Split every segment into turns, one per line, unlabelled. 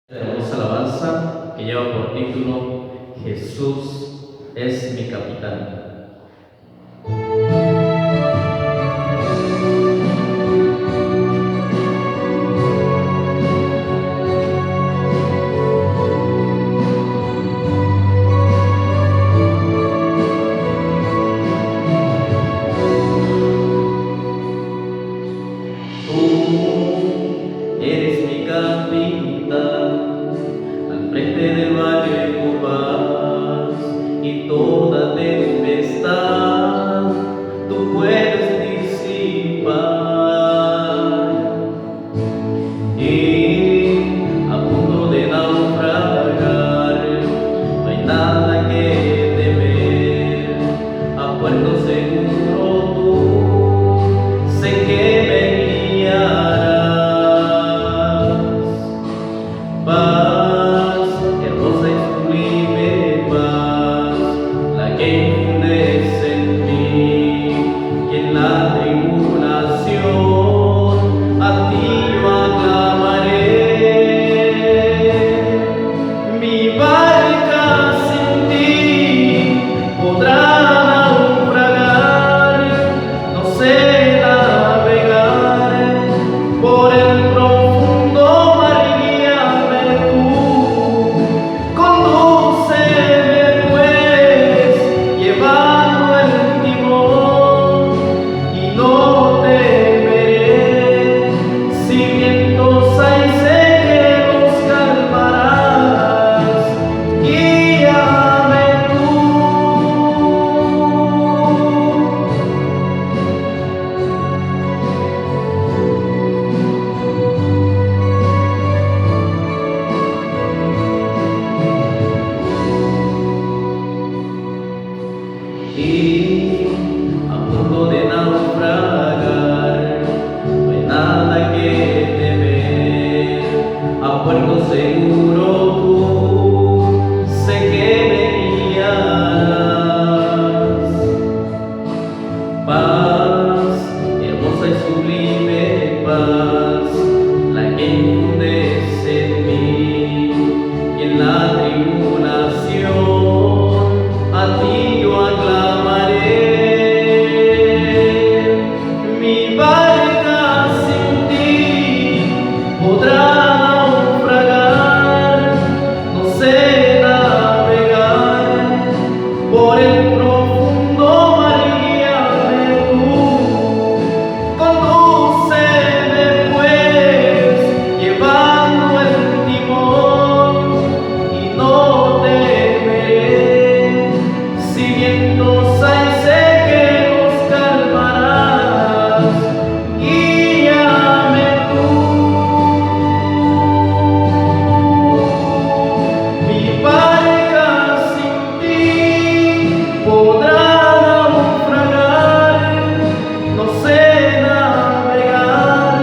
Hermosa alabanza que lleva por título Jesús es mi capitán. Tú eres mi capitán al frente del valle de tu paz y toda tempestad tú puedes disipar. Y a punto de naufragar no hay nada que temer, a puerto seguro tú sé que me guiarás. Paz, hermosa y sublime paz, la que infundes en mí, y en la tribulación a ti yo aclamaré. Mi barca sin ti podrá naufragar, no sé navegar por el profundo mar, guíame tú, condúceme pues, llevando el timón, y no temeré, si vientos hay sé que los calmarás, guíame tú. Y a punto de naufragar no hay nada que temer, a puerto seguro tú sé que me guiarás. Paz, hermosa y sublime paz, la que infundes en mí, y en la tribulación a ti yo aclamaré. Mi barca sin ti podrá naufragar, no sé navegar por el profundo mar, guíame tú, condúceme pues, llevando el timón, y no temeré, si vientos hay sé que los calmarás, guíame tú. Mi barca sin ti podrá naufragar, no sé navegar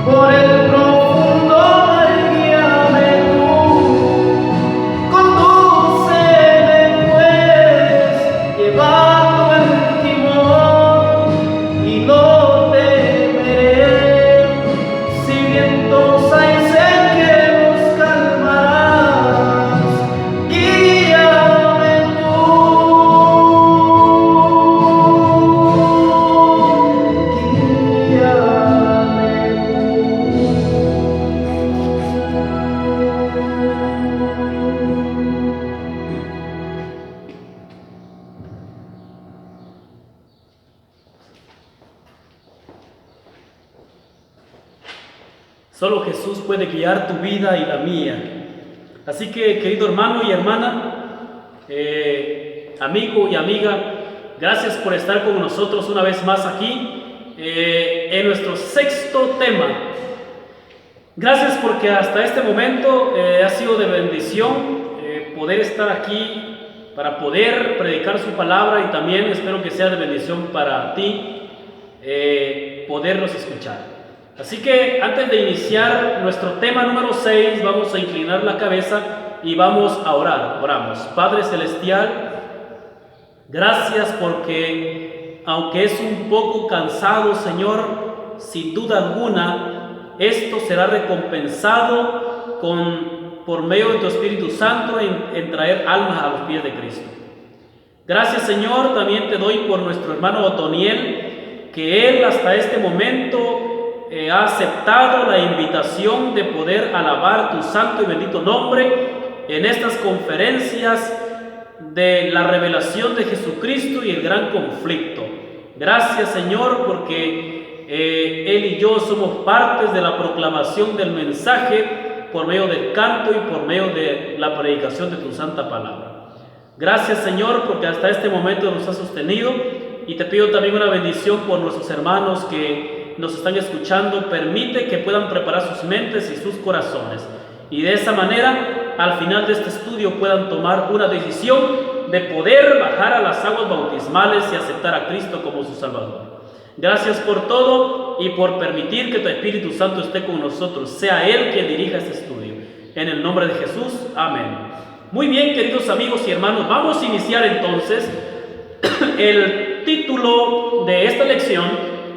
por el profundo mar, guíame tú, condúceme pues, llevando el timón, y no temeré, si vientos hay sé que los calmarás, guíame
Solo Jesús puede guiar tu vida y la mía. Así que, querido hermano y hermana, amigo y amiga, gracias por estar con nosotros una vez más aquí en nuestro sexto tema. Gracias porque hasta este momento ha sido de bendición poder estar aquí para poder predicar su palabra, y también espero que sea de bendición para ti poderlos escuchar. Así que antes de iniciar nuestro tema número 6, vamos a inclinar la cabeza y vamos a orar. Oramos. Padre Celestial, gracias porque aunque es un poco cansado, Señor, sin duda alguna, esto será recompensado por medio de tu Espíritu Santo en traer almas a los pies de Cristo. Gracias, Señor, también te doy por nuestro hermano Otoniel, que él hasta este momento ha aceptado la invitación de poder alabar tu santo y bendito nombre en estas conferencias de la revelación de Jesucristo y el gran conflicto. Gracias, Señor, porque él y yo somos partes de la proclamación del mensaje por medio del canto y por medio de la predicación de tu santa palabra. Gracias, Señor, porque hasta este momento nos has sostenido, y te pido también una bendición por nuestros hermanos que nos están escuchando. Permite que puedan preparar sus mentes y sus corazones, y de esa manera al final de este estudio puedan tomar una decisión de poder bajar a las aguas bautismales y aceptar a Cristo como su Salvador. Gracias por todo y por permitir que tu Espíritu Santo esté con nosotros. Sea Él quien dirija este estudio. En el nombre de Jesús, amén. Muy bien, queridos amigos y hermanos, vamos a iniciar entonces. El título de esta lección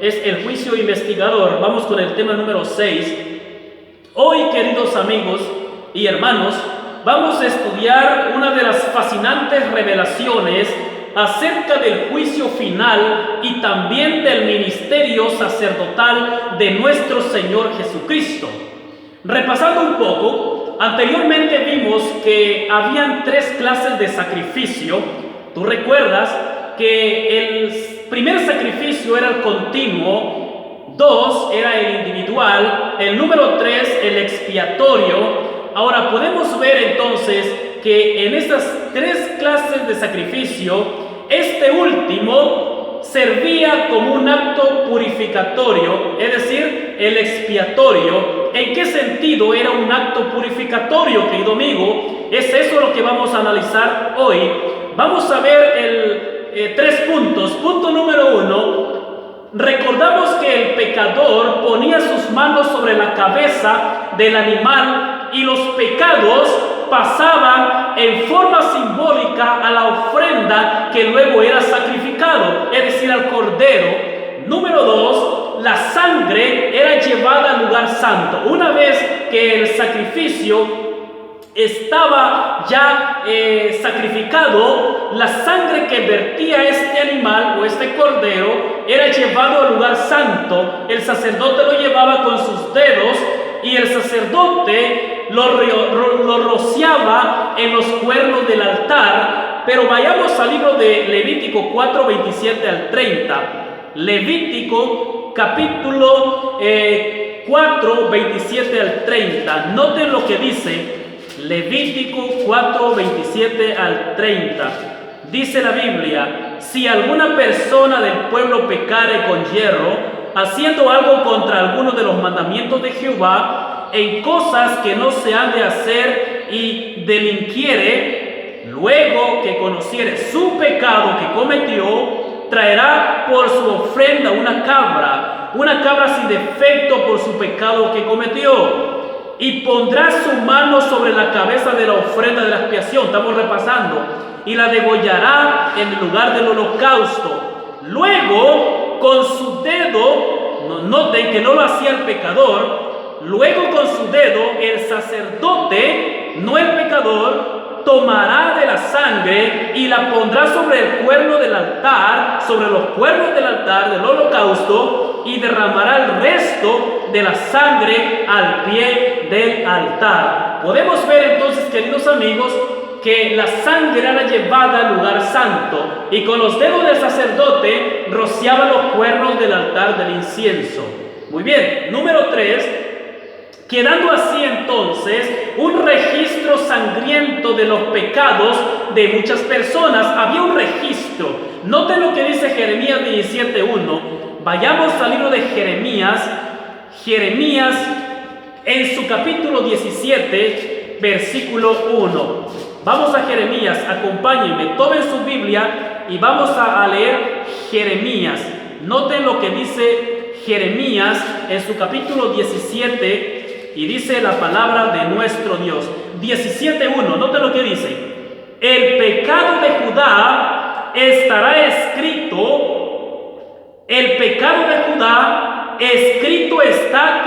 es el juicio investigador. Vamos con el tema número 6. Hoy, queridos amigos y hermanos, vamos a estudiar una de las fascinantes revelaciones acerca del juicio final y también del ministerio sacerdotal de nuestro Señor Jesucristo. Repasando un poco, anteriormente vimos que habían 3 clases de sacrificio. Tú recuerdas que el primer sacrificio era el continuo, 2 era el individual, el número 3 el expiatorio. Ahora podemos ver entonces que en estas 3 clases de sacrificio, este último servía como un acto purificatorio, es decir, el expiatorio. ¿En qué sentido era un acto purificatorio, querido amigo? Es eso lo que vamos a analizar hoy. Vamos a ver 3 puntos. Punto número 1. Recordamos que el pecador ponía sus manos sobre la cabeza del animal y los pecados pasaban en forma simbólica a la ofrenda que luego era sacrificado, es decir, al cordero. Número 2, la sangre era llevada al lugar santo. Una vez que el sacrificio estaba ya sacrificado, la sangre que vertía este animal o este cordero era llevado al lugar santo. El sacerdote lo llevaba con sus dedos y el sacerdote lo rociaba en los cuernos del altar. Pero vayamos al libro de Levítico 4, 27 al 30. Levítico capítulo 4, 27 al 30. Noten lo que dice Levítico 4, 27 al 30. Dice la Biblia: si alguna persona del pueblo pecare con hierro, haciendo algo contra alguno de los mandamientos de Jehová, en cosas que no se han de hacer, y delinquiere, luego que conociere su pecado que cometió, traerá por su ofrenda una cabra sin defecto por su pecado que cometió, y pondrá su mano sobre la cabeza de la ofrenda de la expiación. Estamos repasando. Y la degollará en el lugar del holocausto. Luego, con su dedo, noten que no lo hacía el pecador, luego con su dedo el sacerdote, no el pecador, tomará de la sangre y la pondrá sobre el cuerno del altar, sobre los cuernos del altar del holocausto, y derramará el resto de la sangre al pie del altar. Podemos ver entonces, queridos amigos, que la sangre era llevada al lugar santo, y con los dedos del sacerdote rociaba los cuernos del altar del incienso. Muy bien, número 3. Quedando así entonces un registro sangriento de los pecados de muchas personas. Había un registro. Noten lo que dice Jeremías 17:1. Vayamos al libro de Jeremías. Jeremías en su capítulo 17, versículo 1. Vamos a Jeremías, acompáñenme, tomen su Biblia y vamos a leer Jeremías. Noten lo que dice Jeremías en su capítulo 17. Y dice la palabra de nuestro Dios. 17:1, noten lo que dice: el pecado de Judá estará escrito, el pecado de Judá escrito está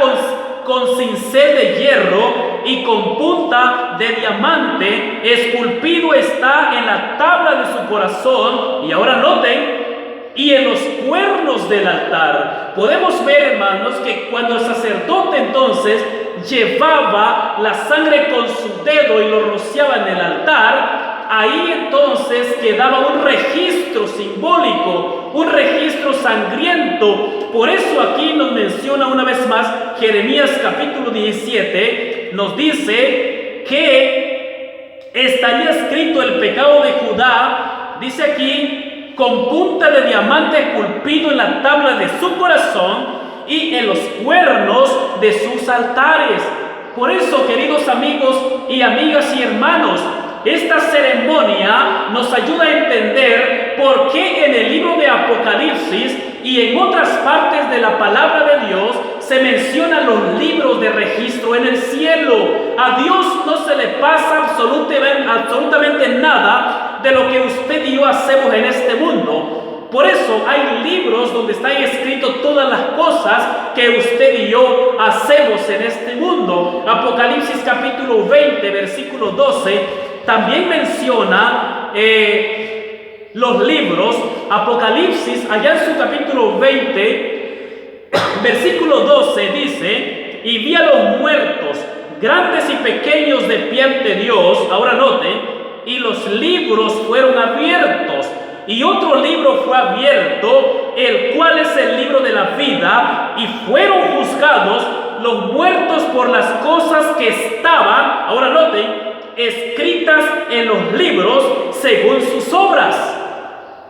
con cincel de hierro, y con punta de diamante esculpido está en la tabla de su corazón. Y ahora noten, y en los cuernos del altar. Podemos ver, hermanos, que cuando el sacerdote entonces llevaba la sangre con su dedo y lo rociaba en el altar, ahí entonces quedaba un registro simbólico, un registro sangriento. Por eso aquí nos menciona una vez más Jeremías capítulo 17, nos dice que estaría escrito el pecado de Judá, dice aquí, con punta de diamante esculpido en la tabla de su corazón y en los cuernos de sus altares. Por eso, queridos amigos y amigas y hermanos, esta ceremonia nos ayuda a entender por qué en el libro de Apocalipsis y en otras partes de la palabra de Dios se mencionan los libros de registro en el cielo. A Dios no se le pasa absolutamente nada de lo que usted y yo hacemos en este mundo. Por eso hay libros donde están escritas todas las cosas que usted y yo hacemos en este mundo. Apocalipsis capítulo 20, versículo 12, también menciona los libros. Apocalipsis, allá en su capítulo 20, versículo 12, dice: y vi a los muertos, grandes y pequeños, de pie ante Dios. Ahora noten, y los libros fueron abiertos, y otro libro fue abierto, el cual es el libro de la vida, y fueron juzgados los muertos por las cosas que estaban, ahora noten, escritas en los libros según sus obras.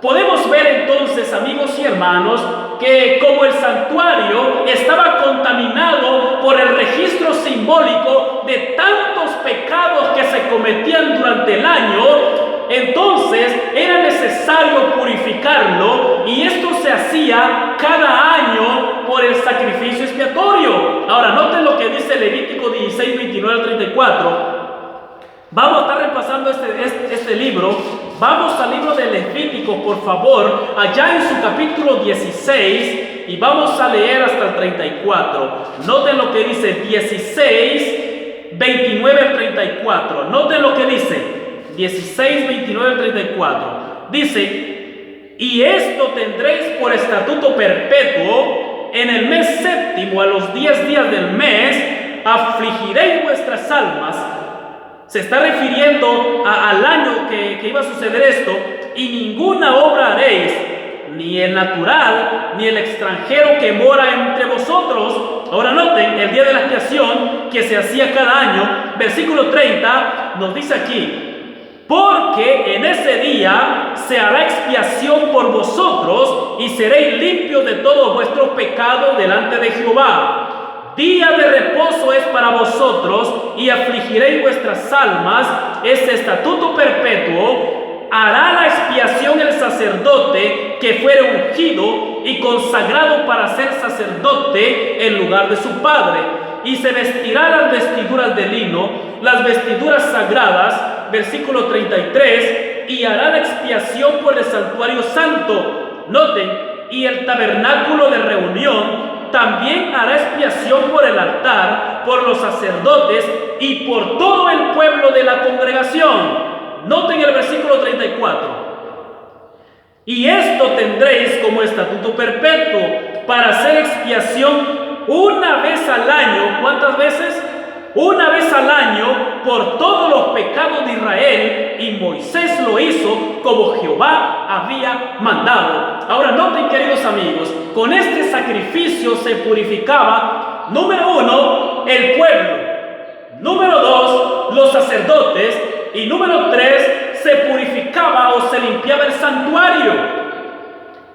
Podemos ver entonces, amigos y hermanos, que como el santuario estaba contaminado por el registro simbólico de tantos pecados que se cometían durante el año, entonces era necesario purificarlo, y esto se hacía cada año por el sacrificio expiatorio. Ahora noten lo que dice Levítico 16, 29 al 34. Vamos a estar repasando este libro. Vamos al libro de Levítico, por favor, allá en su capítulo 16, y vamos a leer hasta el 34. Noten lo que dice 16, 29 al 34. Noten lo que dice 16, 29 al 34. Dice: y esto tendréis por estatuto perpetuo, en el mes séptimo, a los 10 días del mes, afligiréis vuestras almas. Se está refiriendo al año que iba a suceder esto. Y ninguna obra haréis, ni el natural, ni el extranjero que mora entre vosotros. Ahora noten, el día de la expiación que se hacía cada año, versículo 30, nos dice aquí: porque en ese día se hará expiación por vosotros, y seréis limpios de todos vuestros pecados delante de Jehová. Día de reposo es para vosotros, y afligiréis vuestras almas. Este estatuto perpetuo hará la expiación el sacerdote que fuere ungido y consagrado para ser sacerdote en lugar de su padre, y se vestirá las vestiduras de lino, las vestiduras sagradas. Versículo 33, y hará la expiación por el santuario santo. Noten, y el tabernáculo de reunión también hará expiación por el altar, por los sacerdotes y por todo el pueblo de la congregación. Noten el versículo 34. Y esto tendréis como estatuto perpetuo, para hacer expiación una vez al año. ¿Cuántas veces? Una vez al año, por todos los pecados de Israel, y Moisés lo hizo como Jehová había mandado. Ahora noten, queridos amigos, con este sacrificio se purificaba, número 1, el pueblo, número 2, los sacerdotes, y número 3, se purificaba o se limpiaba el santuario.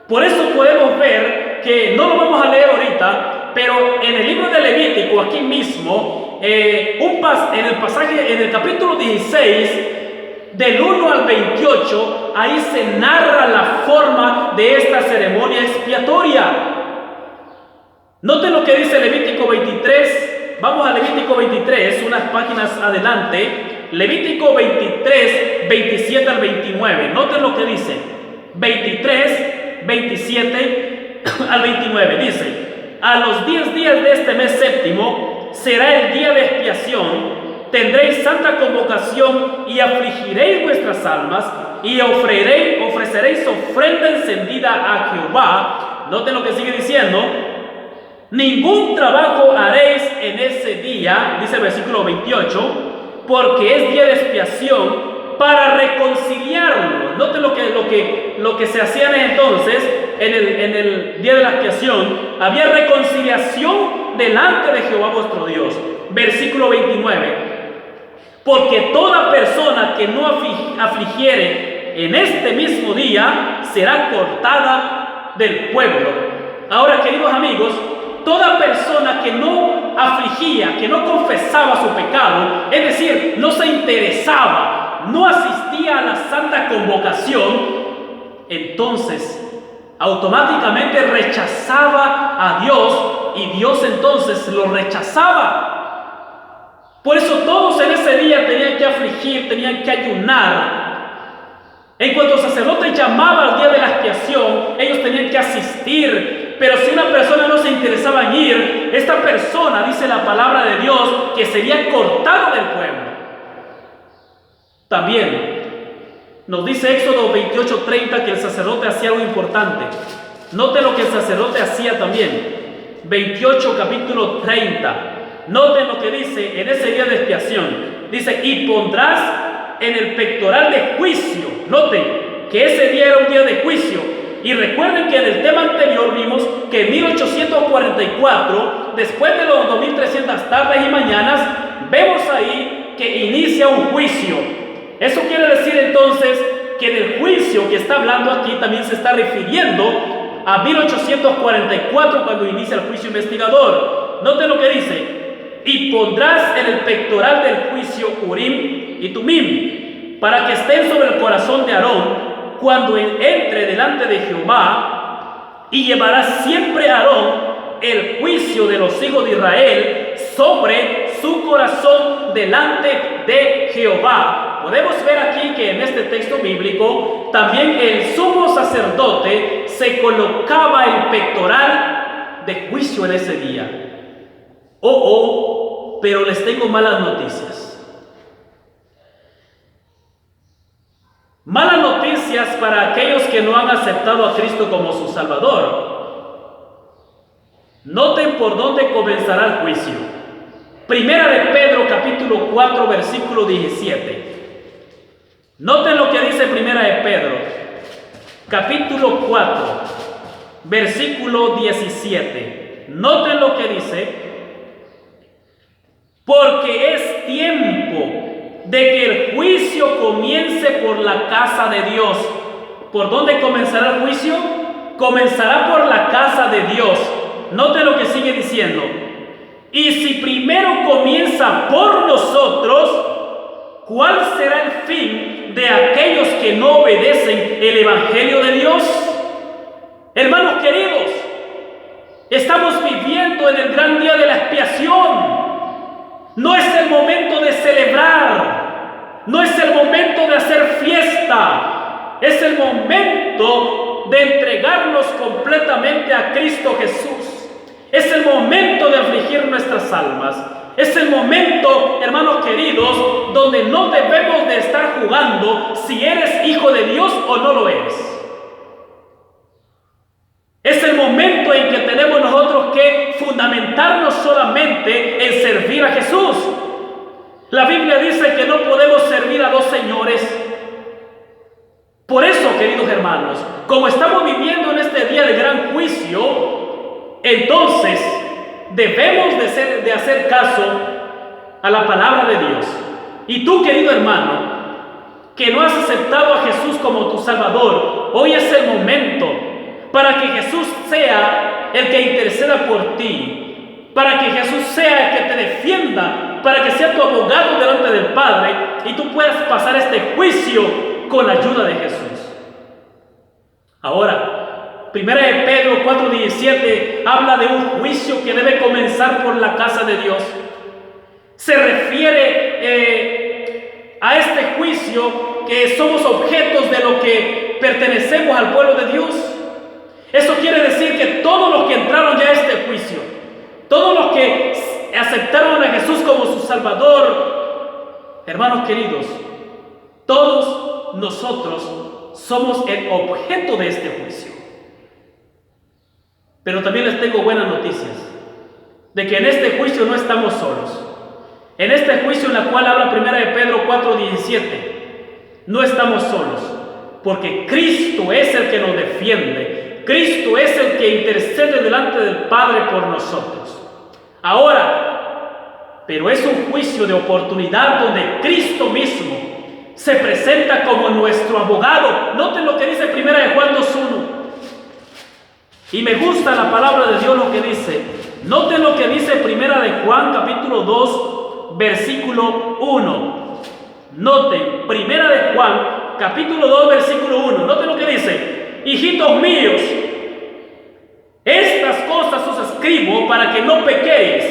Por eso podemos ver que, no lo vamos a leer ahorita, pero en el libro de Levítico, aquí mismo, en el capítulo 16, del 1 al 28, ahí se narra la forma de esta ceremonia expiatoria. Noten lo que dice Levítico 23. Vamos a Levítico 23, unas páginas adelante. Levítico 23, 27 al 29. Noten lo que dice. 23, 27 al 29. Dice: a los 10 días de este mes séptimo será el día de expiación, tendréis santa convocación y afligiréis vuestras almas y ofreceréis ofrenda encendida a Jehová. Noten lo que sigue diciendo. Ningún trabajo haréis en ese día, dice el versículo 28, porque es día de expiación para reconciliarlo. Noten lo que se hacía entonces en el día de la expiación. Había reconciliación delante de Jehová vuestro Dios. Versículo 29. Porque toda persona que no afligiere en este mismo día será cortada del pueblo. Ahora, queridos amigos, toda persona que no afligía, que no confesaba su pecado, es decir, no se interesaba, no asistía a la santa convocación, entonces automáticamente rechazaba a Dios y Dios entonces lo rechazaba. Por eso todos en ese día tenían que afligir, tenían que ayunar. En cuanto el sacerdote llamaba al día de la expiación, ellos tenían que asistir. Pero si una persona no se interesaba en ir, esta persona, dice la palabra de Dios, que sería cortado del pueblo. También nos dice Éxodo 28:30 que el sacerdote hacía algo importante. Note lo que el sacerdote hacía también. 28 capítulo 30. Noten lo que dice en ese día de expiación. Dice, y pondrás en el pectoral de juicio. Noten que ese día era un día de juicio. Y recuerden que en el tema anterior vimos que en 1844, después de los 2300 tardes y mañanas, vemos ahí que inicia un juicio. Eso quiere decir entonces que en el juicio que está hablando aquí también se está refiriendo a 1844 cuando inicia el juicio investigador. Noten lo que dice. Y pondrás en el pectoral del juicio Urim y Tumim, para que estén sobre el corazón de Aarón cuando entre delante de Jehová, y llevarás siempre a Aarón el juicio de los hijos de Israel sobre su corazón delante de Jehová. Podemos ver aquí que en este texto bíblico también el sumo sacerdote se colocaba el pectoral de juicio en ese día. Pero les tengo malas noticias. Malas noticias para aquellos que no han aceptado a Cristo como su Salvador. Noten por dónde comenzará el juicio. Primera de Pedro capítulo 4 versículo 17. Noten lo que dice Primera de Pedro capítulo 4 versículo 17. Noten lo que dice. Porque es tiempo de que el juicio comience por la casa de Dios. ¿Por dónde comenzará el juicio? Comenzará por la casa de Dios. Note lo que sigue diciendo. Y si primero comienza por nosotros, ¿cuál será el fin de aquellos que no obedecen el Evangelio de Dios? Hermanos queridos, estamos viviendo en el gran día de la expiación. No es el momento de celebrar, no es el momento de hacer fiesta, es el momento de entregarnos completamente a Cristo Jesús. Es el momento de afligir nuestras almas. Es el momento, hermanos queridos, donde no debemos de estar jugando si eres hijo de Dios o no lo eres. Es el momento en que tenemos nosotros que fundamentarnos solamente en servir a Jesús. La Biblia dice que no podemos servir a dos señores. Por eso, queridos hermanos, como estamos viviendo en este día de gran juicio, entonces debemos de hacer caso a la palabra de Dios. Y tú, querido hermano, que no has aceptado a Jesús como tu Salvador, hoy es el momento para que Jesús sea el que interceda por ti, para que Jesús sea el que te defienda, para que sea tu abogado delante del Padre y tú puedas pasar este juicio con la ayuda de Jesús. Ahora, 1 Pedro 4:17 habla de un juicio que debe comenzar por la casa de Dios. Se refiere a este juicio que somos objetos de lo que pertenecemos al pueblo de Dios. Eso quiere decir que todos los que entraron ya a este juicio, todos los que aceptaron a Jesús como su Salvador, Hermanos queridos, todos nosotros somos el objeto de este juicio. Pero también les tengo buenas noticias, de que en este juicio no estamos solos. En este juicio en la cual habla 1 de Pedro 4:17, no estamos solos, porque Cristo es el que nos defiende. Cristo es el que intercede delante del Padre por nosotros. Ahora, pero es un juicio de oportunidad donde Cristo mismo se presenta como nuestro abogado. Noten lo que dice 1 de Juan 2:1. Y me gusta la palabra de Dios lo que dice. Noten lo que dice 1 de Juan capítulo 2, versículo 1. Noten, 1 de Juan capítulo 2, versículo 1. Noten lo que dice. Hijitos míos, estas cosas os escribo para que no pequéis.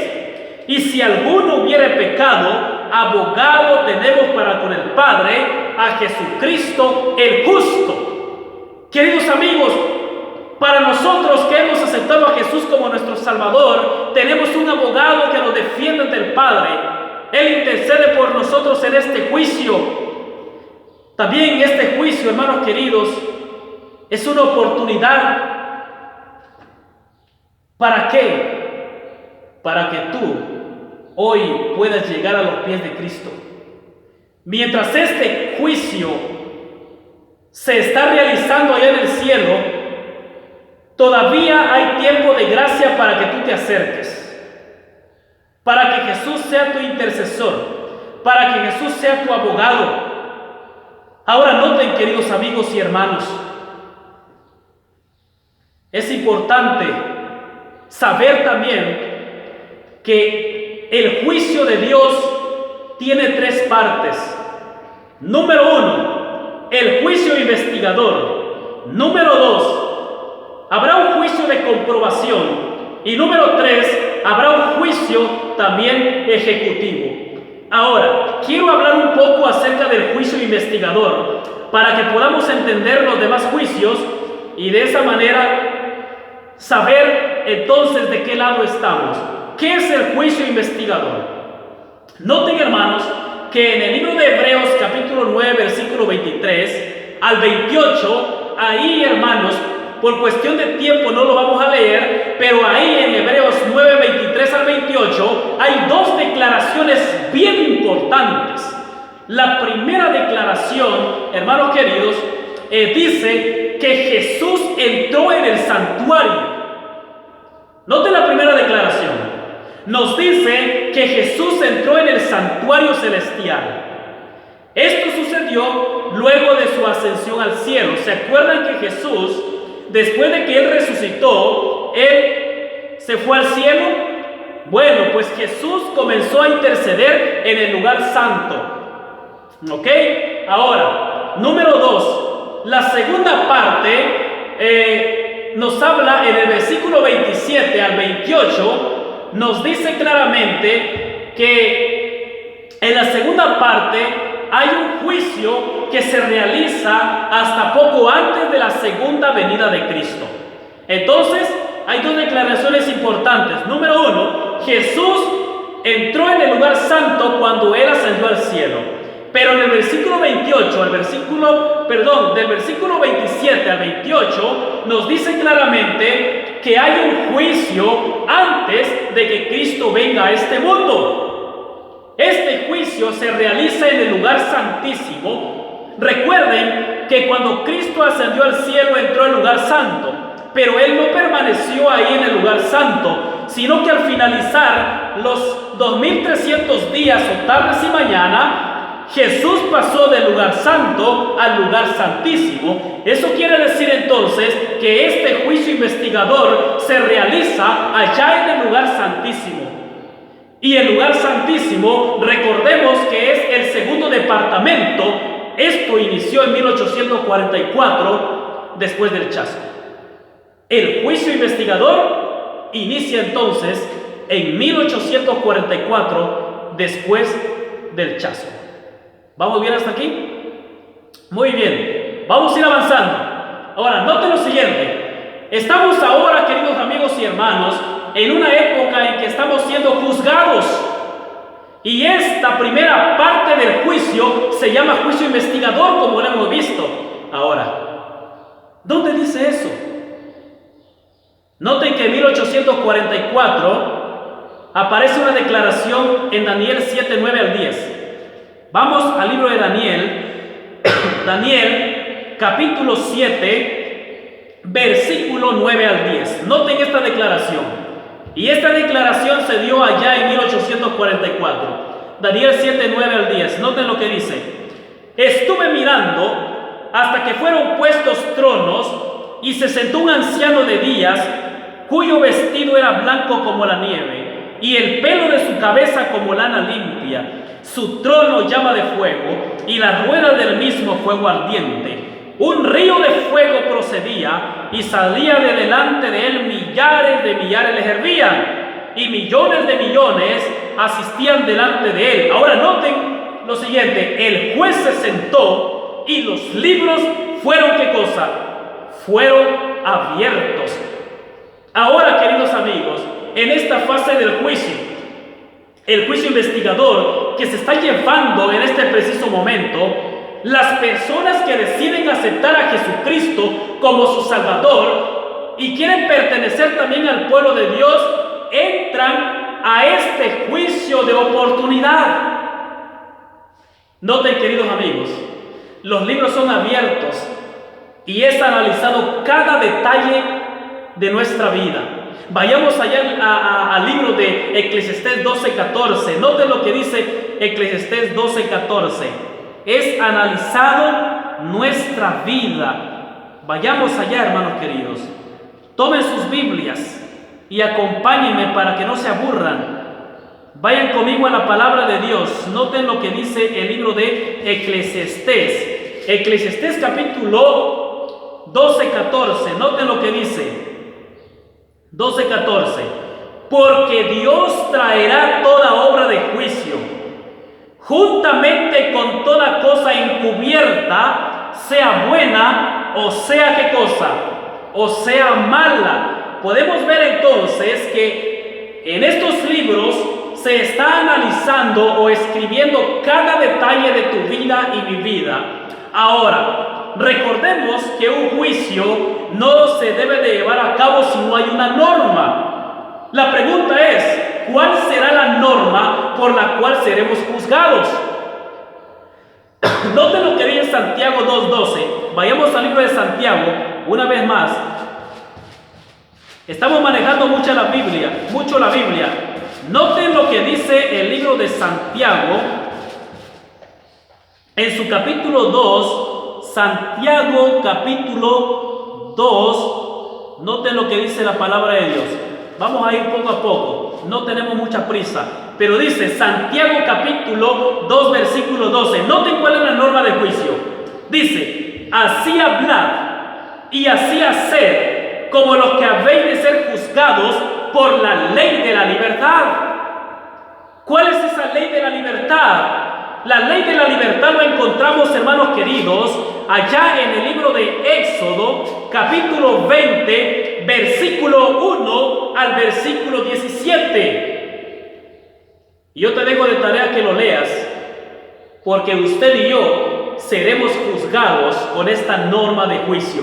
Y si alguno hubiere pecado, abogado tenemos para con el Padre, a Jesucristo el justo. Queridos amigos, para nosotros que hemos aceptado a Jesús como nuestro Salvador, tenemos un abogado que nos defiende del Padre. Él intercede por nosotros en este juicio. También este juicio, hermanos queridos, es una oportunidad. ¿Para qué? Para que tú hoy puedas llegar a los pies de Cristo. Mientras este juicio se está realizando allá en el cielo, todavía hay tiempo de gracia para que tú te acerques, para que Jesús sea tu intercesor, para que Jesús sea tu abogado. Ahora noten, queridos amigos y hermanos, es importante saber también que el juicio de Dios tiene tres partes. Número 1, el juicio investigador. Número 2, habrá un juicio de comprobación. Y número 3, habrá un juicio también ejecutivo. Ahora, quiero hablar un poco acerca del juicio investigador para que podamos entender los demás juicios y de esa manera saber entonces de qué lado estamos. ¿Qué es el juicio investigador? Noten, hermanos, que en el libro de Hebreos capítulo 9 versículo 23 al 28, ahí, hermanos, por cuestión de tiempo no lo vamos a leer, pero ahí en Hebreos 9, 23 al 28 hay dos declaraciones bien importantes. La primera declaración, hermanos queridos, dice que Jesús entró en el santuario. Noten la primera declaración. Nos dice que Jesús entró en el santuario celestial. Esto sucedió luego de su ascensión al cielo. ¿Se acuerdan que Jesús, después de que Él resucitó, Él se fue al cielo? Bueno, pues Jesús comenzó a interceder en el lugar santo. ¿Ok? Ahora, número 2, la segunda parte nos habla en el versículo 27 al 28, nos dice claramente que en la segunda parte hay un juicio que se realiza hasta poco antes de la segunda venida de Cristo. Entonces, hay dos declaraciones importantes. Número 1, Jesús entró en el lugar santo cuando Él ascendió al cielo. Pero en el versículo 28, del versículo 27 al 28, nos dice claramente que hay un juicio antes de que Cristo venga a este mundo. Este juicio se realiza en el lugar santísimo. Recuerden que cuando Cristo ascendió al cielo entró al lugar santo, pero Él no permaneció ahí en el lugar santo, sino que al finalizar los 2300 días o tardes y mañana, Jesús pasó del lugar santo al lugar santísimo. Eso quiere decir entonces que este juicio investigador se realiza allá en el lugar santísimo. Y el lugar santísimo, recordemos que es el segundo departamento. Esto inició en 1844, después del chasco. El juicio investigador inicia entonces en 1844, después del chasco. ¿Vamos bien hasta aquí? Muy bien, vamos a ir avanzando. Ahora, noten lo siguiente. Estamos ahora, queridos amigos y hermanos, en una época en que estamos siendo juzgados. Y esta primera parte del juicio se llama juicio investigador, como lo hemos visto. Ahora, ¿dónde dice eso? Noten que en 1844 aparece una declaración en Daniel 7, 9 al 10. Vamos al libro de Daniel, Daniel capítulo 7, versículo 9 al 10. Noten esta declaración. Y esta declaración se dio allá en 1844. Daniel 7, 9 al 10. Noten lo que dice. Estuve mirando hasta que fueron puestos tronos y se sentó un anciano de días cuyo vestido era blanco como la nieve y el pelo de su cabeza como lana limpia. Su trono llama de fuego y la rueda del mismo fuego ardiente. Un río de fuego procedía y salía de delante de él, millares de millares le servían y millones de millones asistían delante de él. Ahora noten lo siguiente, el juez se sentó y los libros fueron, ¿qué cosa? Fueron abiertos. Ahora, queridos amigos, en esta fase del juicio, el juicio investigador que se está llevando en este preciso momento, las personas que deciden aceptar a Jesucristo como su Salvador y quieren pertenecer también al pueblo de Dios, entran a este juicio de oportunidad. Noten, queridos amigos, los libros son abiertos y es analizado cada detalle de nuestra vida. Vayamos allá al libro de Eclesiastés 12:14. Noten lo que dice Eclesiastés 12:14. Es analizado nuestra vida. Vayamos allá, hermanos queridos. Tomen sus Biblias y acompáñenme para que no se aburran. Vayan conmigo a la palabra de Dios. Noten lo que dice el libro de Eclesiastés. Eclesiastés capítulo 12:14. Noten lo que dice. 12:14. Porque Dios traerá toda obra de juicio, juntamente con toda cosa encubierta, sea buena o sea qué cosa, o sea mala. Podemos ver entonces que en estos libros se está analizando o escribiendo cada detalle de tu vida y mi vida. Ahora, recordemos que un juicio no se debe de llevar a cabo si no hay una norma. La pregunta es, ¿cuál será la norma por la cual seremos juzgados? Noten lo que dice Santiago 2:12. Vayamos al libro de Santiago una vez más. Estamos manejando mucho la Biblia. Noten lo que dice el libro de Santiago en su capítulo 2. Santiago capítulo 2. Noten lo que dice la palabra de Dios. Vamos a ir poco a poco, no tenemos mucha prisa, pero dice Santiago capítulo 2 versículo 12. Noten cuál es la norma de juicio. Dice, así hablad y así haced, como los que habéis de ser juzgados por la ley de la libertad. ¿Cuál es esa ley de la libertad? La ley de la libertad lo encontramos, hermanos queridos, allá en el libro de Éxodo, capítulo 20, versículo 1 al versículo 17. Y yo te dejo de tarea que lo leas, porque usted y yo seremos juzgados con esta norma de juicio.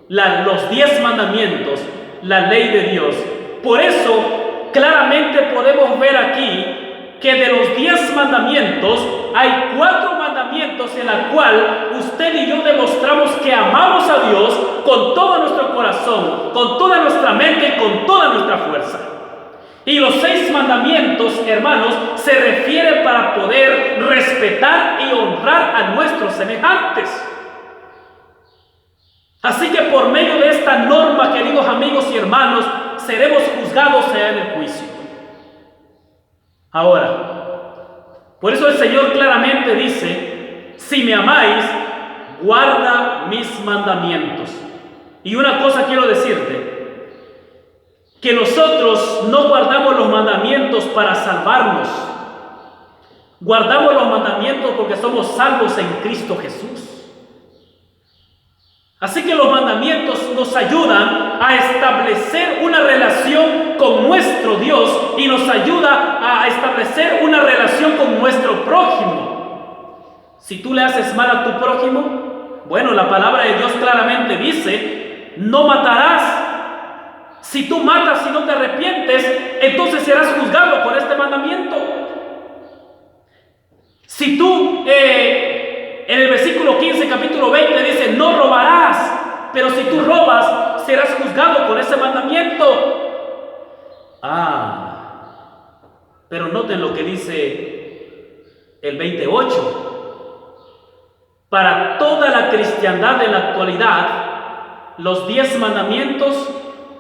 Los 10 mandamientos, la ley de Dios. Por eso, claramente podemos ver aquí que de los 10 mandamientos hay 4 mandamientos en la cual usted y yo demostramos que amamos a Dios con todo nuestro corazón, con toda nuestra mente y con toda nuestra fuerza. Y los 6 mandamientos, hermanos, se refieren para poder respetar y honrar a nuestros semejantes. Así que por medio de esta norma, queridos amigos y hermanos, seremos juzgados en el juicio. Ahora, por eso el Señor claramente dice, si me amáis, guarda mis mandamientos. Y una cosa quiero decirte, que nosotros no guardamos los mandamientos para salvarnos. Guardamos los mandamientos porque somos salvos en Cristo Jesús. Así que los mandamientos nos ayudan a establecer una relación con nuestro Dios y nos ayuda a establecer una relación con nuestro prójimo. Si tú le haces mal a tu prójimo, bueno, la palabra de Dios claramente dice, no matarás. Si tú matas y no te arrepientes, entonces serás juzgado por este mandamiento. Si tú, en el versículo 15, capítulo 20, dice, no robarás, pero si tú robas, serás juzgado por ese mandamiento. Pero noten lo que dice el 28. Para toda la cristiandad en la actualidad, los 10 mandamientos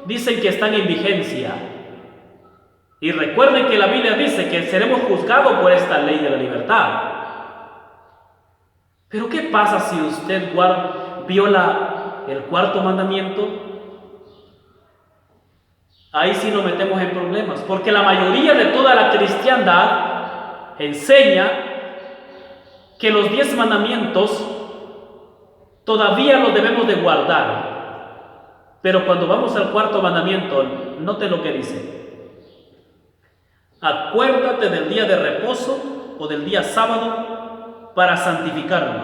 dicen que están en vigencia. Y recuerden que la Biblia dice que seremos juzgados por esta ley de la libertad. Pero ¿qué pasa si usted viola el cuarto mandamiento? Ahí sí nos metemos en problemas, porque la mayoría de toda la cristiandad enseña que los 10 mandamientos todavía los debemos de guardar. Pero cuando vamos al cuarto mandamiento, noten lo que dice. Acuérdate del día de reposo o del día sábado para santificarlo.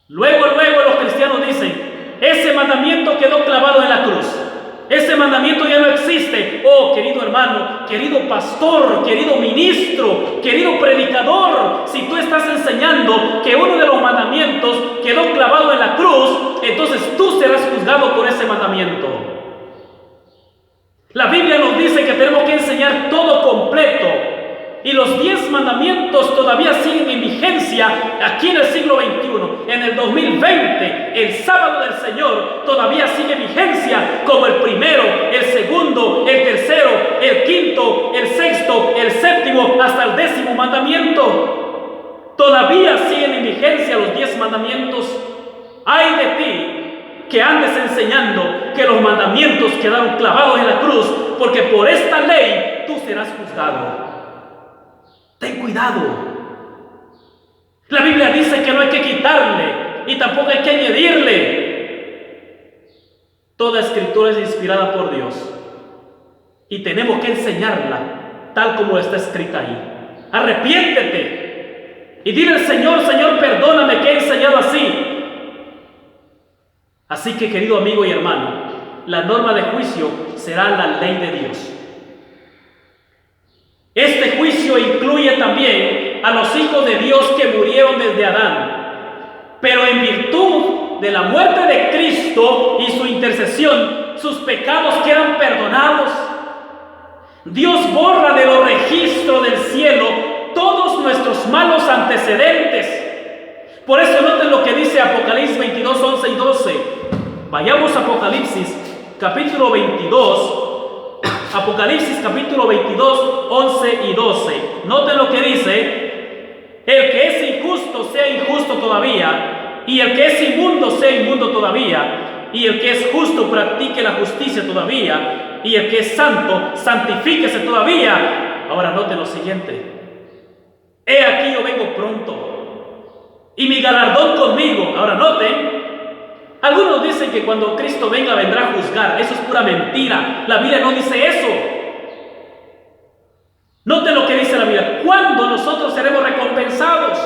Luego los cristianos dicen, ese mandamiento quedó clavado en la cruz. Ese mandamiento ya no existe. Oh, querido hermano, querido pastor, querido ministro, querido predicador, si tú estás enseñando que uno de los mandamientos quedó clavado en la cruz, entonces tú serás juzgado por ese mandamiento. La Biblia nos dice que tenemos que enseñar todo completo. Y los 10 mandamientos todavía siguen en vigencia aquí en el siglo XXI. En el 2020, el sábado del Señor todavía sigue en vigencia como el primero, el segundo, el tercero, el quinto, el sexto, el séptimo, hasta el 10º mandamiento. Todavía siguen en vigencia los 10 mandamientos. ¡Ay de ti que andes enseñando que los mandamientos quedaron clavados en la cruz, porque por esta ley tú serás juzgado! Ten cuidado. La Biblia dice que no hay que quitarle y tampoco hay que añadirle. Toda escritura es inspirada por Dios y tenemos que enseñarla tal como está escrita ahí. Arrepiéntete y dile al Señor, Señor, perdóname que he enseñado así. Así que, querido amigo y hermano, la norma de juicio será la ley de Dios. Este juicio incluye también a los hijos de Dios que murieron desde Adán. Pero en virtud de la muerte de Cristo y su intercesión, sus pecados quedan perdonados. Dios borra de los registros del cielo todos nuestros malos antecedentes. Por eso noten lo que dice Apocalipsis 22, 11 y 12. Vayamos a Apocalipsis capítulo 22. Apocalipsis capítulo 22, 11 y 12. Noten lo que dice. El que es injusto sea injusto todavía, y el que es inmundo sea inmundo todavía, y el que es justo practique la justicia todavía, y el que es santo santifíquese todavía. Ahora noten lo siguiente. He aquí yo vengo pronto, y mi galardón conmigo. Ahora noten. Algunos dicen que cuando Cristo venga vendrá a juzgar. Eso es pura mentira. La Biblia no dice eso. Noten lo que dice la Biblia. ¿Cuándo nosotros seremos recompensados?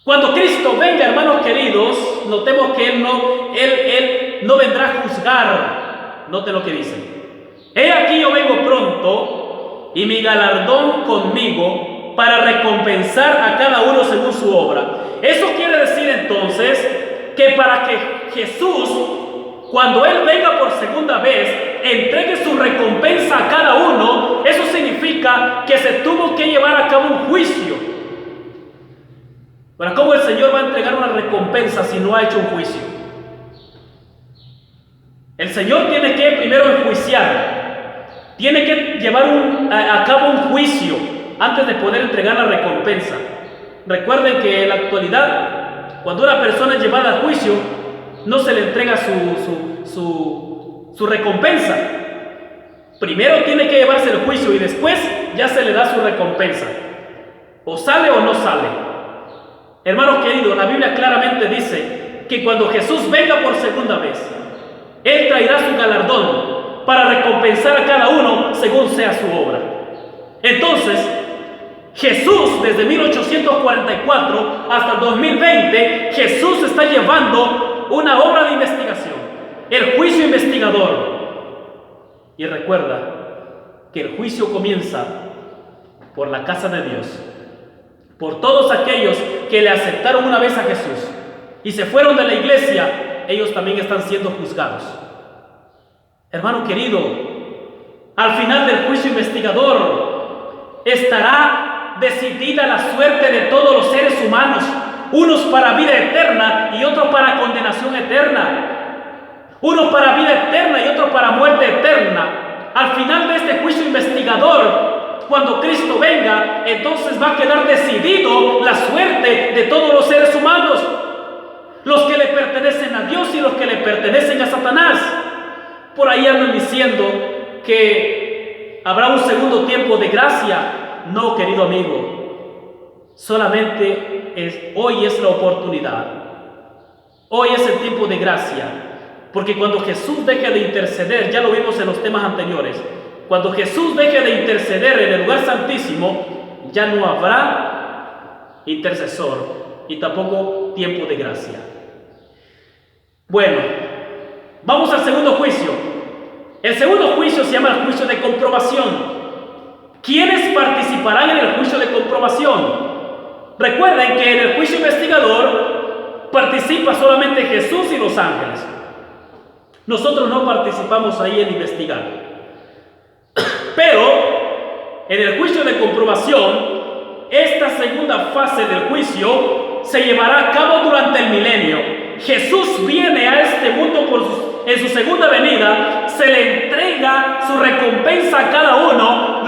Cuando Cristo venga, hermanos queridos, notemos que Él no vendrá a juzgar. Noten lo que dice. He aquí yo vengo pronto, y mi galardón conmigo, para recompensar a cada uno según su obra. Eso quiere decir entonces que para que Jesús, cuando Él venga por segunda vez, entregue su recompensa a cada uno, eso significa que se tuvo que llevar a cabo un juicio. Ahora, ¿cómo el Señor va a entregar una recompensa si no ha hecho un juicio? El Señor tiene que primero enjuiciar, tiene que llevar a cabo un juicio antes de poder entregar la recompensa. Recuerden que en la actualidad, cuando una persona es llevada a juicio, no se le entrega su recompensa. Primero tiene que llevarse el juicio y después ya se le da su recompensa. O sale o no sale. Hermanos queridos, la Biblia claramente dice que cuando Jesús venga por segunda vez, Él traerá su galardón para recompensar a cada uno según sea su obra. Entonces, Jesús, desde 1844 hasta el 2020, Jesús está llevando una obra de investigación, el juicio investigador. Y recuerda que el juicio comienza por la casa de Dios, por todos aquellos que le aceptaron una vez a Jesús y se fueron de la iglesia. Ellos también están siendo juzgados. Hermano querido, al final del juicio investigador estará decidida la suerte de todos los seres humanos, unos para vida eterna y otros para condenación eterna, unos para vida eterna y otros para muerte eterna. Al final de este juicio investigador, cuando Cristo venga, entonces va a quedar decidido la suerte de todos los seres humanos, los que le pertenecen a Dios y los que le pertenecen a Satanás. Por ahí andan diciendo que habrá un segundo tiempo de gracia. No, querido amigo, solamente hoy es la oportunidad. Hoy es el tiempo de gracia, porque cuando Jesús deje de interceder, ya lo vimos en los temas anteriores, cuando Jesús deje de interceder en el lugar santísimo, ya no habrá intercesor y tampoco tiempo de gracia. Bueno, vamos al segundo juicio. El segundo juicio se llama el juicio de comprobación. ¿Quiénes participarán en el juicio de comprobación? Recuerden que en el juicio investigador participa solamente Jesús y los ángeles. Nosotros no participamos ahí en investigar. Pero en el juicio de comprobación, esta segunda fase del juicio se llevará a cabo durante el milenio. Jesús viene a este mundo en su segunda venida, se le entrega su recompensa a cada uno.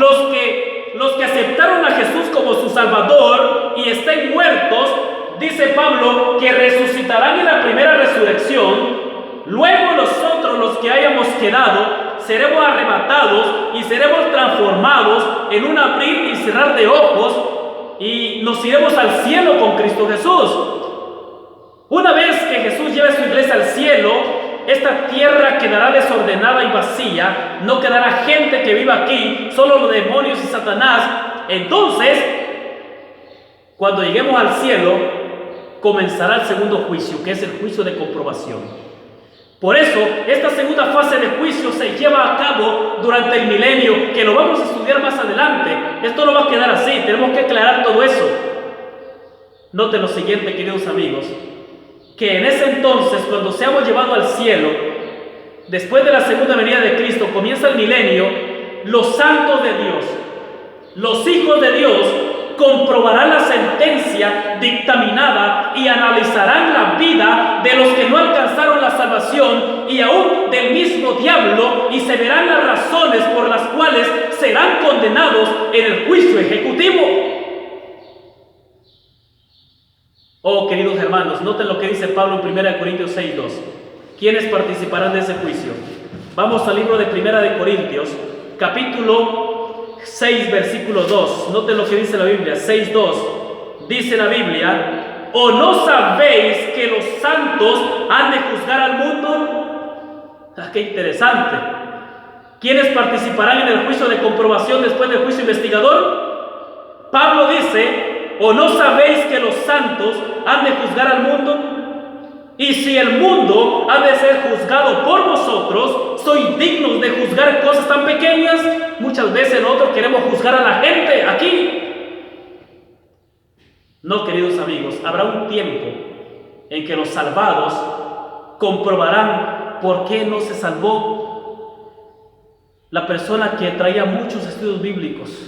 Los que aceptaron a Jesús como su Salvador y estén muertos, dice Pablo, que resucitarán en la primera resurrección. Luego nosotros, los que hayamos quedado, seremos arrebatados y seremos transformados en un abrir y cerrar de ojos y nos iremos al cielo con Cristo Jesús. Una vez que Jesús lleve su iglesia al cielo, esta tierra quedará desordenada y vacía, no quedará gente que viva aquí, solo los demonios y Satanás. Entonces, cuando lleguemos al cielo, comenzará el segundo juicio, que es el juicio de comprobación. Por eso, esta segunda fase de juicio se lleva a cabo durante el milenio, que lo vamos a estudiar más adelante. Esto no va a quedar así, tenemos que aclarar todo eso. Noten lo siguiente, queridos amigos, que en ese entonces, cuando seamos llevados al cielo, después de la segunda venida de Cristo, comienza el milenio, los santos de Dios, los hijos de Dios, comprobarán la sentencia dictaminada y analizarán la vida de los que no alcanzaron la salvación y aún del mismo diablo, y se verán las razones por las cuales serán condenados en el juicio ejecutivo. Oh, queridos hermanos, noten lo que dice Pablo en 1 Corintios 6:2. ¿Quiénes participarán de ese juicio? Vamos al libro de 1 Corintios, capítulo 6, versículo 2. Noten lo que dice la Biblia, 6:2. Dice la Biblia: ¿o no sabéis que los santos han de juzgar al mundo? Ah, qué interesante. ¿Quiénes participarán en el juicio de comprobación después del juicio investigador? Pablo dice: ¿o no sabéis que los santos han de juzgar al mundo? Y si el mundo ha de ser juzgado por vosotros, ¿sois dignos de juzgar cosas tan pequeñas? Muchas veces nosotros queremos juzgar a la gente aquí. No, queridos amigos, habrá un tiempo en que los salvados comprobarán por qué no se salvó la persona que traía muchos estudios bíblicos.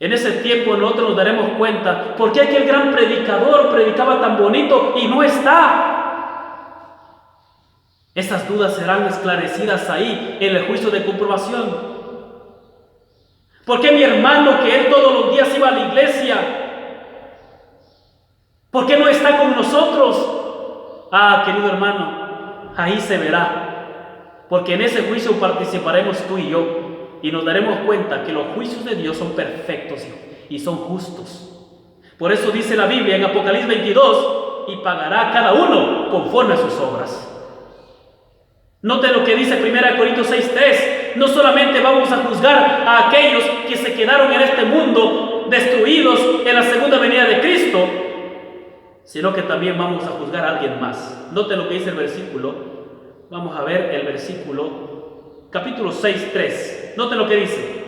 En ese tiempo nosotros nos daremos cuenta por qué aquel gran predicador predicaba tan bonito y no está. Esas dudas serán esclarecidas ahí en el juicio de comprobación. ¿Por qué mi hermano, que él todos los días iba a la iglesia, por qué no está con nosotros? Ah, querido hermano, ahí se verá, porque en ese juicio participaremos tú y yo. Y nos daremos cuenta que los juicios de Dios son perfectos y son justos. Por eso dice la Biblia en Apocalipsis 22 y pagará a cada uno conforme a sus obras. Note lo que dice 1 Corintios 6:3. No solamente vamos a juzgar a aquellos que se quedaron en este mundo destruidos en la segunda venida de Cristo, sino que también vamos a juzgar a alguien más. Note lo que dice el versículo. Vamos a ver el versículo, capítulo 6:3. Note lo que dice.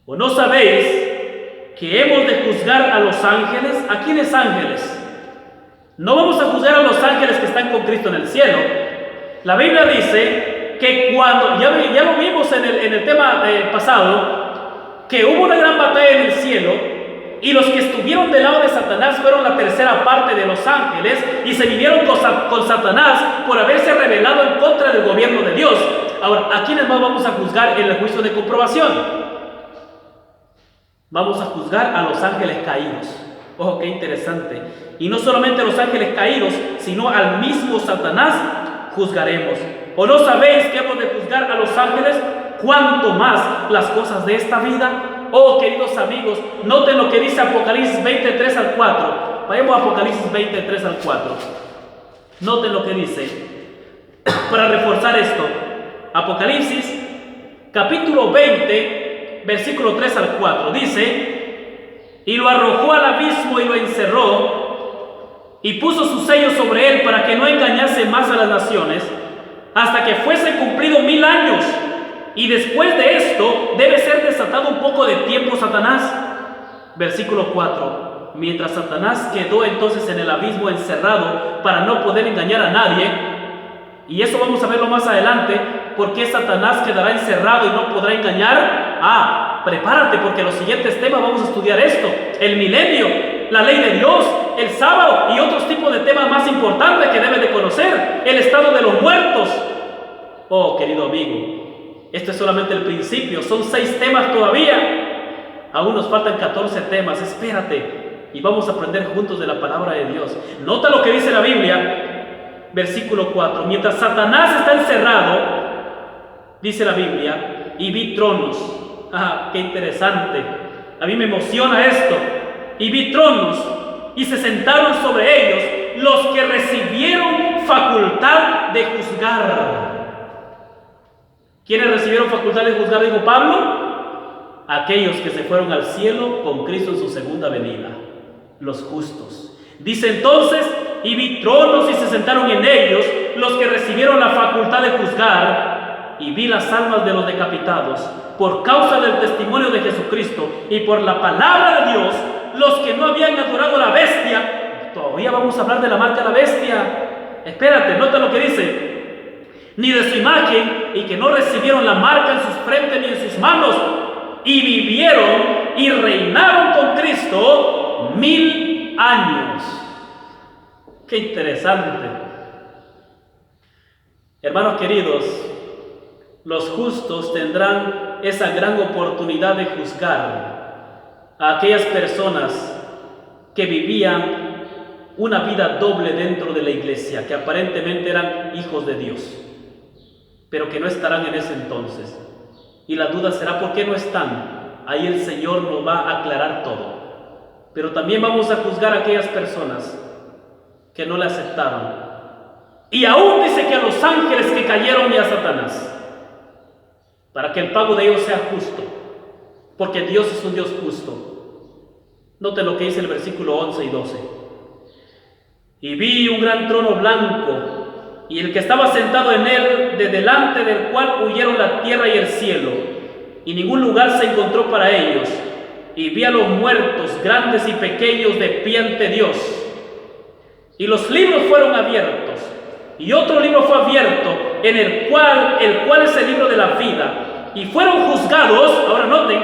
¿O no sabéis que hemos de juzgar a los ángeles? ¿A quiénes ángeles? No vamos a juzgar a los ángeles que están con Cristo en el cielo. La Biblia dice que cuando, ya lo vimos en el tema pasado, que hubo una gran batalla en el cielo y los que estuvieron del lado de Satanás fueron la tercera parte de los ángeles y se vinieron con Satanás por haberse rebelado en contra del gobierno de Dios. Ahora, ¿a quiénes más vamos a juzgar en el juicio de comprobación? Vamos a juzgar a los ángeles caídos. Ojo, qué interesante. Y no solamente a los ángeles caídos, sino al mismo Satanás juzgaremos. ¿O no sabéis que hemos de juzgar a los ángeles? ¿Cuánto más las cosas de esta vida? Oh, queridos amigos, noten lo que dice Apocalipsis 23 al 4. Vayamos a Apocalipsis 23 al 4. Noten lo que dice. Para reforzar esto, Apocalipsis capítulo 20, versículo 3 al 4. Dice: y lo arrojó al abismo y lo encerró, y puso su sello sobre él para que no engañase más a las naciones, hasta que fuese cumplido 1000 años. Y después de esto debe ser desatado un poco de tiempo Satanás. Versículo 4. Mientras Satanás quedó entonces en el abismo encerrado para no poder engañar a nadie, y eso vamos a verlo más adelante, porque Satanás quedará encerrado y no podrá engañar. Prepárate, porque en los siguientes temas vamos a estudiar esto: el milenio, la ley de Dios, el sábado y otros tipos de temas más importantes que debes de conocer, el estado de los muertos. Oh, querido amigo, este es solamente el principio, son 6 temas todavía, aún nos faltan 14 temas. Espérate y vamos a aprender juntos de la palabra de Dios. Nota lo que dice la Biblia, versículo 4. Mientras Satanás está encerrado, dice la Biblia, y vi tronos. Qué interesante. A mí me emociona esto. Y vi tronos, y se sentaron sobre ellos los que recibieron facultad de juzgar. ¿Quiénes recibieron facultad de juzgar, dijo Pablo? Aquellos que se fueron al cielo con Cristo en su segunda venida, los justos. Dice entonces: y vi tronos y se sentaron en ellos los que recibieron la facultad de juzgar, y vi las almas de los decapitados por causa del testimonio de Jesucristo y por la palabra de Dios, los que no habían adorado a la bestia. Todavía vamos a hablar de la marca de la bestia. Espérate, nota lo que dice: ni de su imagen, y que no recibieron la marca en sus frentes ni en sus manos, y vivieron y reinaron con Cristo 1000 años. Qué interesante. Hermanos queridos, los justos tendrán esa gran oportunidad de juzgar a aquellas personas que vivían una vida doble dentro de la iglesia, que aparentemente eran hijos de Dios, pero que no estarán en ese entonces. Y la duda será: ¿por qué no están? Ahí el Señor nos va a aclarar todo. Pero también vamos a juzgar a aquellas personas que no le aceptaron. Y aún dice que a los ángeles que cayeron y a Satanás, para que el pago de ellos sea justo, porque Dios es un Dios justo. Note lo que dice el versículo 11 y 12. Y vi un gran trono blanco, y el que estaba sentado en él, de delante del cual huyeron la tierra y el cielo, y ningún lugar se encontró para ellos. Y vi a los muertos, grandes y pequeños, de pie ante Dios. Y los libros fueron abiertos, y otro libro fue abierto, el cual es el libro de la vida. Y fueron juzgados, ahora noten,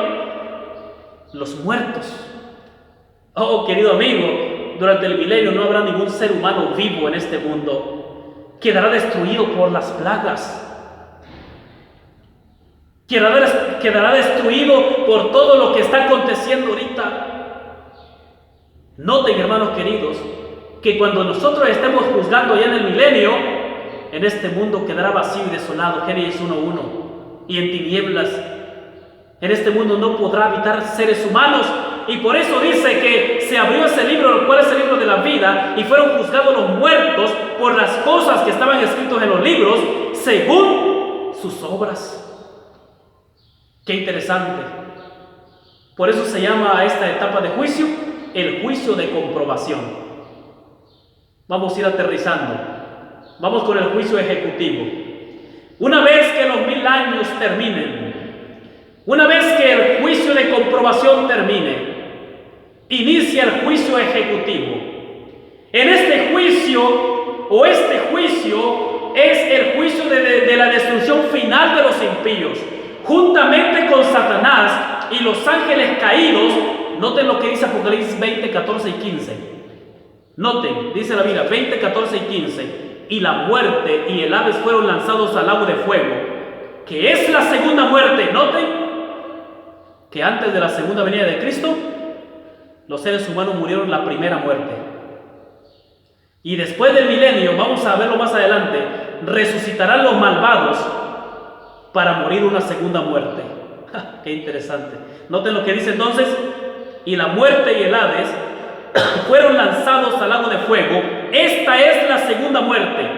los muertos. Oh, querido amigo, durante el milenio no habrá ningún ser humano vivo en este mundo. Quedará destruido por las plagas. Quedará destruido por todo lo que está aconteciendo ahorita. Noten, hermanos queridos, que cuando nosotros estemos juzgando ya en el milenio, en este mundo quedará vacío y desolado, Génesis 1:1, y en tinieblas. En este mundo no podrá habitar seres humanos, y por eso dice que se abrió ese libro, el cual es el libro de la vida, y fueron juzgados los muertos por las cosas que estaban escritas en los libros, según sus obras. Qué interesante. Por eso se llama a esta etapa de juicio el juicio de comprobación. Vamos a ir aterrizando. Vamos con el juicio ejecutivo. Una vez que los 1000 años terminen, una vez que el juicio de comprobación termine, inicia el juicio ejecutivo. En este juicio, o este juicio, es el juicio de la destrucción final de los impíos, juntamente con Satanás y los ángeles caídos. Noten lo que dice Apocalipsis 20, 14 y 15. Noten, dice la Biblia 20, 14 y 15. Y la muerte y el Hades fueron lanzados al lago de fuego, que es la segunda muerte. Noten que antes de la segunda venida de Cristo, los seres humanos murieron la primera muerte. Y después del milenio, vamos a verlo más adelante, resucitarán los malvados para morir una segunda muerte. ¡Qué interesante! Noten lo que dice entonces: y la muerte y el Hades fueron lanzados al lago de fuego. Esta es la segunda muerte.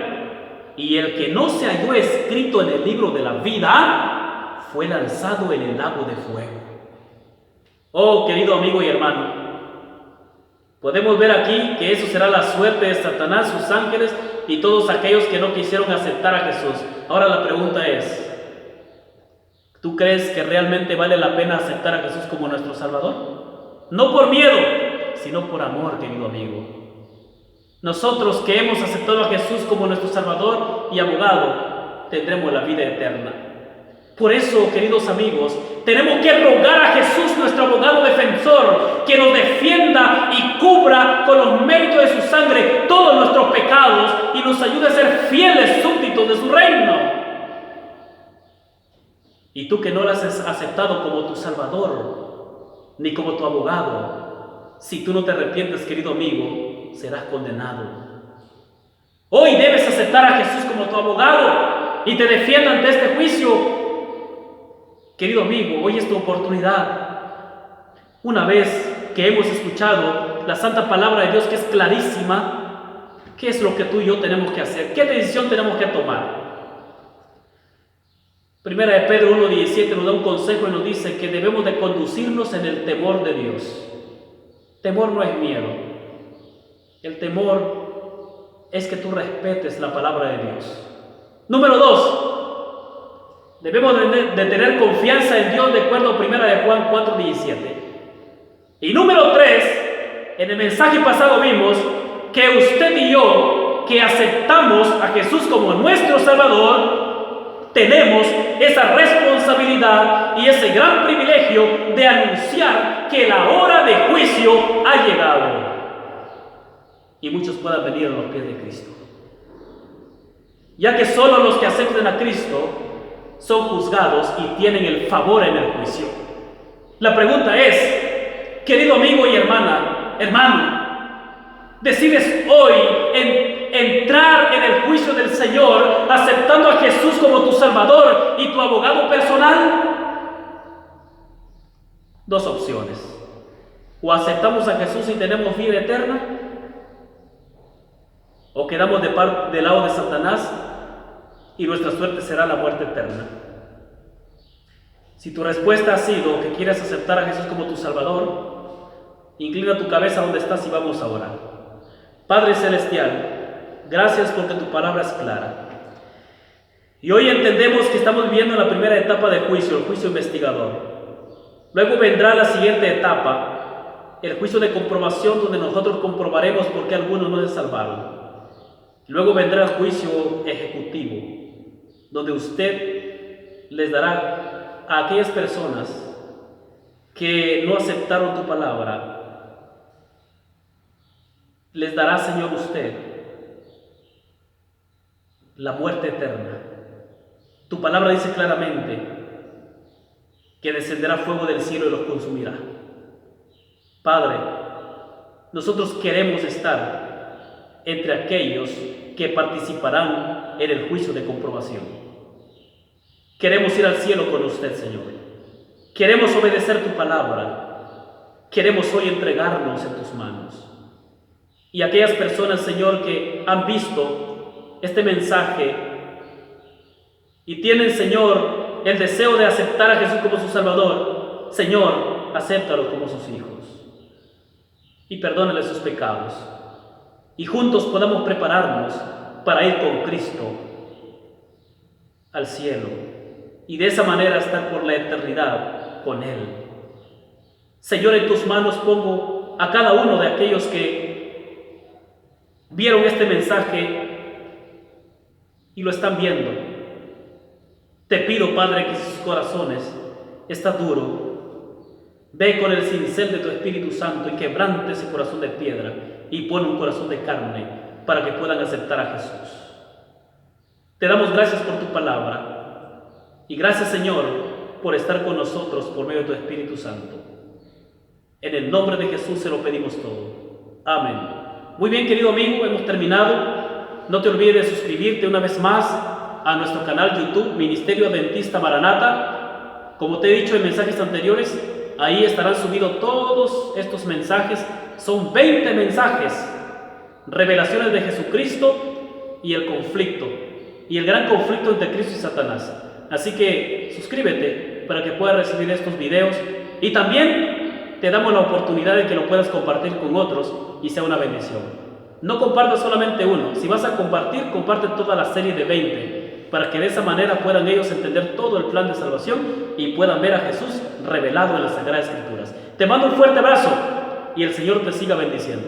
Y el que no se halló escrito en el libro de la vida fue lanzado en el lago de fuego. Oh, querido amigo y hermano, podemos ver aquí que eso será la suerte de Satanás, sus ángeles y todos aquellos que no quisieron aceptar a Jesús. Ahora la pregunta es: ¿tú crees que realmente vale la pena aceptar a Jesús como nuestro Salvador? No por miedo, sino por amor, querido amigo. Nosotros que hemos aceptado a Jesús como nuestro Salvador y abogado, tendremos la vida eterna. Por eso, queridos amigos, tenemos que rogar a Jesús, nuestro abogado defensor, que nos defienda y cubra con los méritos de su sangre todos nuestros pecados y nos ayude a ser fieles súbditos de su reino. Y tú que no lo has aceptado como tu Salvador, ni como tu abogado, si tú no te arrepientes, querido amigo, serás condenado. Hoy debes aceptar a Jesús como tu abogado y te defienda ante este juicio. Querido amigo, hoy es tu oportunidad. Una vez que hemos escuchado la santa palabra de Dios, que es clarísima, ¿qué es lo que tú y yo tenemos que hacer? ¿Qué decisión tenemos que tomar? Primera de Pedro 1:17 nos da un consejo y nos dice que debemos de conducirnos en el temor de Dios. Temor no es miedo. El temor es que tú respetes la palabra de Dios. Número 2, debemos de tener confianza en Dios de acuerdo a Primera de Juan 4:17. Y número 3, en el mensaje pasado vimos que usted y yo, que aceptamos a Jesús como nuestro Salvador, tenemos esa responsabilidad y ese gran privilegio de anunciar que la hora de juicio ha llegado y muchos puedan venir a los pies de Cristo, ya que solo los que acepten a Cristo son juzgados y tienen el favor en el juicio. La pregunta es, querido amigo y hermano, ¿decides hoy entrar en el juicio del Señor aceptando a Jesús como tu Salvador y tu abogado personal? Dos opciones: o aceptamos a Jesús y tenemos vida eterna, o quedamos del lado de Satanás y nuestra suerte será la muerte eterna. Si tu respuesta ha sido que quieres aceptar a Jesús como tu Salvador, inclina tu cabeza donde estás y vamos a orar. Padre Celestial, gracias porque tu palabra es clara. Y hoy entendemos que estamos viviendo la primera etapa del juicio, el juicio investigador. Luego vendrá la siguiente etapa, el juicio de comprobación, donde nosotros comprobaremos por qué algunos no se salvaron. Luego vendrá el juicio ejecutivo, donde usted les dará a aquellas personas que no aceptaron tu palabra, les dará, Señor, usted la muerte eterna. Tu palabra dice claramente que descenderá fuego del cielo y los consumirá. Padre, nosotros queremos estar entre aquellos que participarán en el juicio de comprobación. Queremos ir al cielo con usted, Señor. Queremos obedecer tu palabra. queremos hoy entregarnos en tus manos. Y aquellas personas, Señor, que han visto este mensaje y tienen, Señor, el deseo de aceptar a Jesús como su Salvador, Señor, acéptalos como sus hijos y perdónales sus pecados. Y juntos podamos prepararnos para ir con Cristo al cielo y de esa manera estar por la eternidad con Él. Señor, en tus manos pongo a cada uno de aquellos que vieron este mensaje y lo están viendo. Te pido, Padre, que sus corazones están duros. Ve con el cincel de tu Espíritu Santo y quebrante ese corazón de piedra y pon un corazón de carne para que puedan aceptar a Jesús. Te damos gracias por tu palabra y gracias, Señor, por estar con nosotros por medio de tu Espíritu Santo. En el nombre de Jesús se lo pedimos todo. Amén. Muy bien, querido amigo, hemos terminado. No te olvides de suscribirte una vez más a nuestro canal YouTube, Ministerio Adventista Maranata. Como te he dicho en mensajes anteriores, ahí estarán subidos todos estos mensajes. Son 20 mensajes, revelaciones de Jesucristo y el conflicto, y el gran conflicto entre Cristo y Satanás. Así que suscríbete para que puedas recibir estos videos y también te damos la oportunidad de que lo puedas compartir con otros y sea una bendición. No compartas solamente uno, si vas a compartir, comparte toda la serie de 20 para que de esa manera puedan ellos entender todo el plan de salvación y puedan ver a Jesús revelado en las Sagradas Escrituras. Te mando un fuerte abrazo y el Señor te siga bendiciendo.